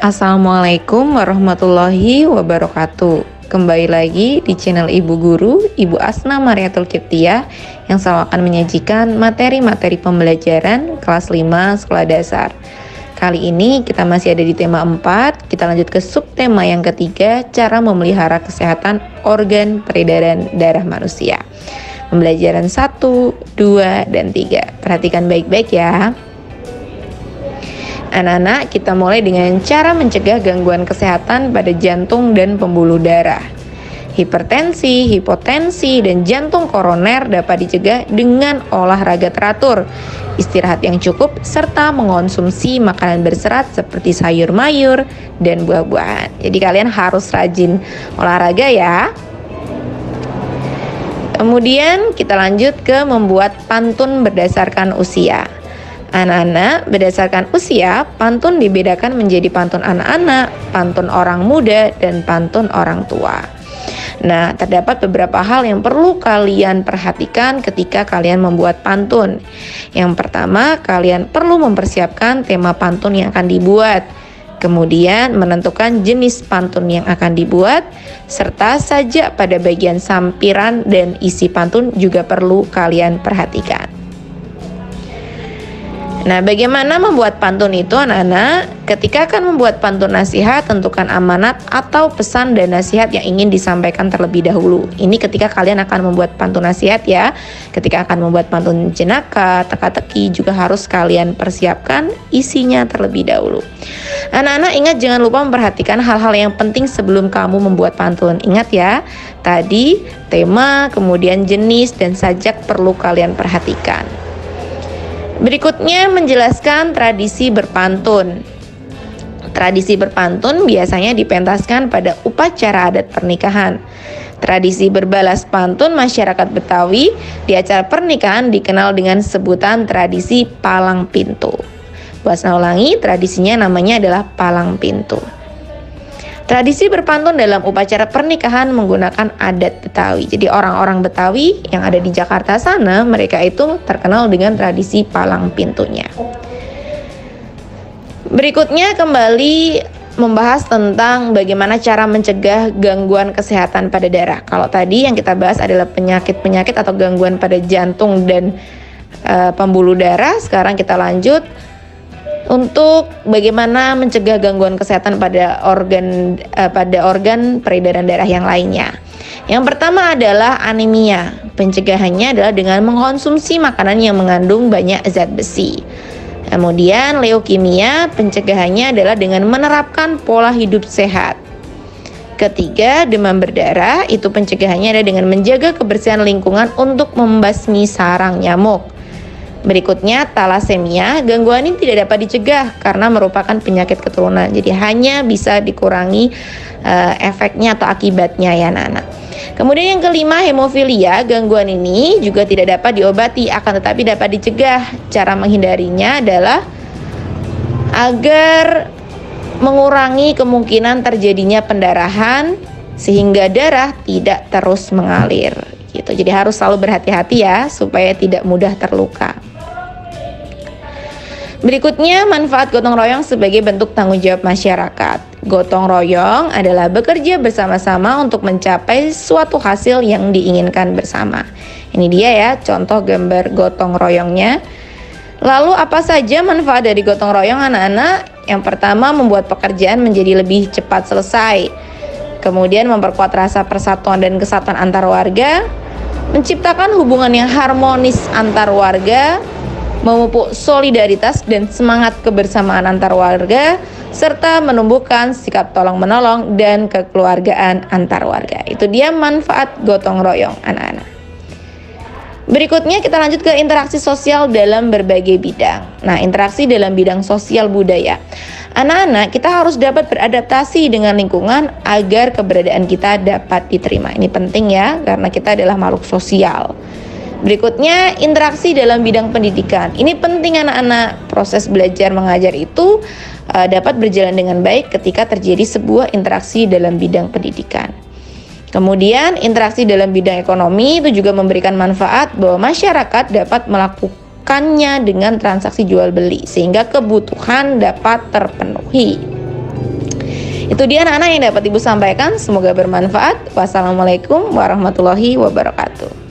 Assalamualaikum warahmatullahi wabarakatuh. Kembali lagi di channel Ibu Guru, Ibu Asna Mariatul Kiptiah, yang selalu akan menyajikan materi-materi pembelajaran kelas 5 sekolah dasar. Kali ini kita masih ada di tema 4. Kita lanjut ke subtema yang ketiga, cara memelihara kesehatan organ peredaran darah manusia. Pembelajaran 1, 2, dan 3. Perhatikan baik-baik ya. Anak-anak, kita mulai dengan cara mencegah gangguan kesehatan pada jantung dan pembuluh darah. Hipertensi, hipotensi, dan jantung koroner dapat dicegah dengan olahraga teratur, istirahat yang cukup, serta mengonsumsi makanan berserat seperti sayur mayur dan buah-buahan. Jadi kalian harus rajin olahraga ya. Kemudian kita lanjut ke membuat pantun berdasarkan usia. Anak-anak, berdasarkan usia, pantun dibedakan menjadi pantun anak-anak, pantun orang muda, dan pantun orang tua. Nah, terdapat beberapa hal yang perlu kalian perhatikan ketika kalian membuat pantun. Yang pertama, kalian perlu mempersiapkan tema pantun yang akan dibuat. Kemudian menentukan jenis pantun yang akan dibuat, serta sajak pada bagian sampiran dan isi pantun juga perlu kalian perhatikan. Nah, bagaimana membuat pantun itu anak-anak? Ketika akan membuat pantun nasihat, tentukan amanat atau pesan dan nasihat yang ingin disampaikan terlebih dahulu. Ini ketika kalian akan membuat pantun nasihat ya. Ketika akan membuat pantun jenaka, teka-teki juga harus kalian persiapkan isinya terlebih dahulu. Anak-anak ingat jangan lupa memperhatikan hal-hal yang penting sebelum kamu membuat pantun. Ingat ya, tadi tema, kemudian jenis, dan sajak perlu kalian perhatikan. Berikutnya menjelaskan tradisi berpantun. Tradisi berpantun biasanya dipentaskan pada upacara adat pernikahan. Tradisi berbalas pantun masyarakat Betawi di acara pernikahan dikenal dengan sebutan tradisi palang pintu. Buasna ulangi, tradisinya namanya adalah palang pintu. Tradisi berpantun dalam upacara pernikahan menggunakan adat Betawi. Jadi orang-orang Betawi yang ada di Jakarta sana, mereka itu terkenal dengan tradisi palang pintunya. Berikutnya kembali membahas tentang bagaimana cara mencegah gangguan kesehatan pada darah. Kalau tadi yang kita bahas adalah penyakit-penyakit atau gangguan pada jantung dan pembuluh darah, sekarang kita lanjut untuk bagaimana mencegah gangguan kesehatan pada organ peredaran darah yang lainnya. Yang pertama adalah anemia. Pencegahannya adalah dengan mengkonsumsi makanan yang mengandung banyak zat besi. Kemudian leukemia, pencegahannya adalah dengan menerapkan pola hidup sehat. Ketiga, demam berdarah, itu pencegahannya adalah dengan menjaga kebersihan lingkungan untuk membasmi sarang nyamuk. Berikutnya talasemia, gangguan ini tidak dapat dicegah karena merupakan penyakit keturunan. Jadi hanya bisa dikurangi efeknya atau akibatnya ya anak-anak. Kemudian yang kelima, hemofilia, gangguan ini juga tidak dapat diobati akan tetapi dapat dicegah. Cara menghindarinya adalah agar mengurangi kemungkinan terjadinya pendarahan sehingga darah tidak terus mengalir gitu. Jadi harus selalu berhati-hati ya supaya tidak mudah terluka. Berikutnya, manfaat gotong royong sebagai bentuk tanggung jawab masyarakat. Gotong royong adalah bekerja bersama-sama untuk mencapai suatu hasil yang diinginkan bersama. Ini dia ya, contoh gambar gotong royongnya. Lalu apa saja manfaat dari gotong royong anak-anak? Yang pertama, membuat pekerjaan menjadi lebih cepat selesai. Kemudian memperkuat rasa persatuan dan kesatuan antar warga. Menciptakan hubungan yang harmonis antar warga. Memupuk solidaritas dan semangat kebersamaan antar warga, serta menumbuhkan sikap tolong-menolong dan kekeluargaan antar warga. Itu dia manfaat gotong royong anak-anak. Berikutnya kita lanjut ke interaksi sosial dalam berbagai bidang. Nah, interaksi dalam bidang sosial budaya. Anak-anak, kita harus dapat beradaptasi dengan lingkungan agar keberadaan kita dapat diterima. Ini penting ya, karena kita adalah makhluk sosial. Berikutnya, interaksi dalam bidang pendidikan. Ini penting anak-anak. Proses belajar mengajar itu dapat berjalan dengan baik ketika terjadi sebuah interaksi dalam bidang pendidikan. Kemudian, interaksi dalam bidang ekonomi itu juga memberikan manfaat bahwa masyarakat dapat melakukannya dengan transaksi jual beli sehingga kebutuhan dapat terpenuhi. Itu dia anak-anak yang dapat Ibu sampaikan, semoga bermanfaat. Wassalamualaikum warahmatullahi wabarakatuh.